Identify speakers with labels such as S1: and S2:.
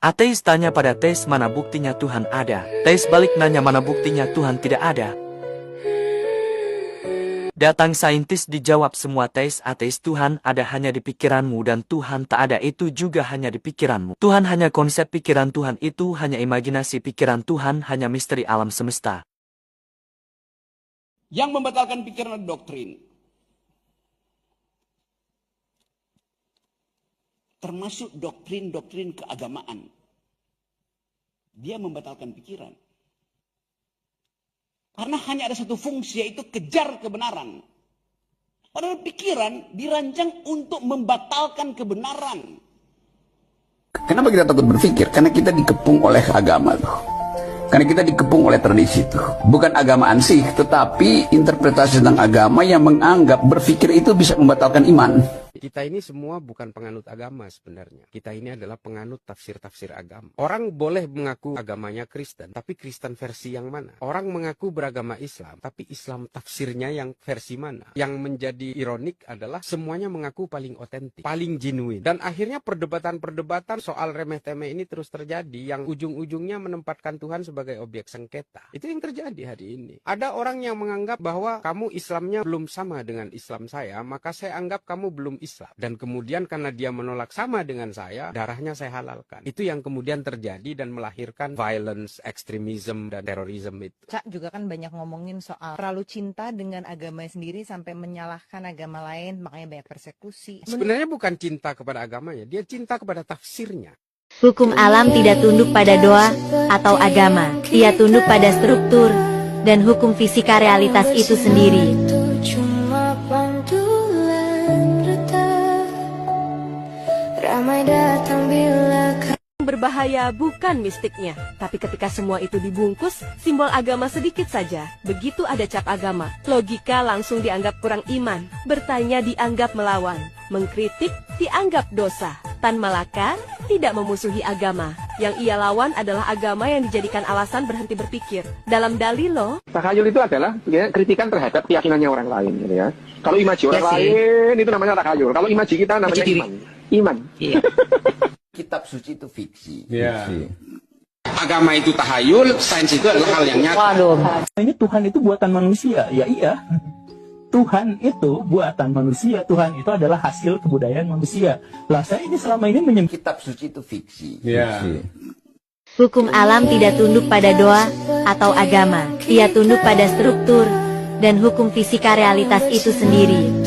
S1: Ateis tanya pada teis mana buktinya Tuhan ada. Teis balik nanya mana buktinya Tuhan tidak ada. Datang saintis dijawab semua teis ateis Tuhan ada hanya di pikiranmu dan Tuhan tak ada itu juga hanya di pikiranmu. Tuhan hanya konsep pikiran Tuhan itu hanya imajinasi pikiran Tuhan hanya misteri alam semesta.
S2: Yang membatalkan pikiran adalah doktrin. Termasuk doktrin-doktrin keagamaan. Dia membatalkan pikiran. Karena hanya ada satu fungsi, yaitu kejar kebenaran. Padahal pikiran dirancang untuk membatalkan kebenaran.
S3: Kenapa kita takut berpikir? Karena kita dikepung oleh agama tuh. Karena kita dikepung oleh tradisi tuh. Bukan agama ansih, tetapi interpretasi tentang agama yang menganggap berpikir itu bisa membatalkan iman.
S4: Kita ini semua bukan penganut agama sebenarnya. Kita ini adalah penganut tafsir-tafsir agama. Orang boleh mengaku agamanya Kristen, tapi Kristen versi yang mana? Orang mengaku beragama Islam, tapi Islam tafsirnya yang versi mana? Yang menjadi ironik adalah semuanya mengaku paling otentik, paling genuine. Dan akhirnya perdebatan-perdebatan soal remeh-temeh ini terus terjadi, yang ujung-ujungnya menempatkan Tuhan sebagai objek sengketa. Itu yang terjadi hari ini. Ada orang yang menganggap bahwa kamu Islamnya belum sama dengan Islam saya, maka saya anggap kamu belum Islam. Dan kemudian karena dia menolak sama dengan saya, darahnya saya halalkan. Itu yang kemudian terjadi dan melahirkan violence, ekstremisme, dan terorisme itu.
S5: Cak juga kan banyak ngomongin soal terlalu cinta dengan agama sendiri sampai menyalahkan agama lain, makanya banyak persekusi.
S4: Sebenarnya bukan cinta kepada agamanya, dia cinta kepada tafsirnya.
S6: Hukum alam tidak tunduk pada doa atau agama, ia tunduk pada struktur dan hukum fisika realitas itu sendiri.
S7: Berbahaya bukan mistiknya, tapi ketika semua itu dibungkus, simbol agama sedikit saja. Begitu ada cap agama, logika langsung dianggap kurang iman, bertanya dianggap melawan, mengkritik dianggap dosa. Tan Malaka tidak memusuhi agama. Yang ia lawan adalah agama yang dijadikan alasan berhenti berpikir. Dalam dalil loh.
S8: Takhayul itu adalah ya, kritikan terhadap keyakinannya orang lain, gitu ya. Kalau imaji orang lain itu namanya takhayul. Kalau imaji kita namanya iman. Iman. Iya.
S3: Kitab suci itu fiksi.
S4: Agama itu tahayul, sains itu adalah hal yang nyata.
S9: Waduh. Ini Tuhan itu buatan manusia. Ya iya. Tuhan itu buatan manusia. Tuhan itu adalah hasil kebudayaan manusia. Lah saya ini selama ini
S3: Kitab suci itu fiksi.
S6: Hukum alam tidak tunduk pada doa atau agama, ia tunduk pada struktur dan hukum fisika realitas itu sendiri.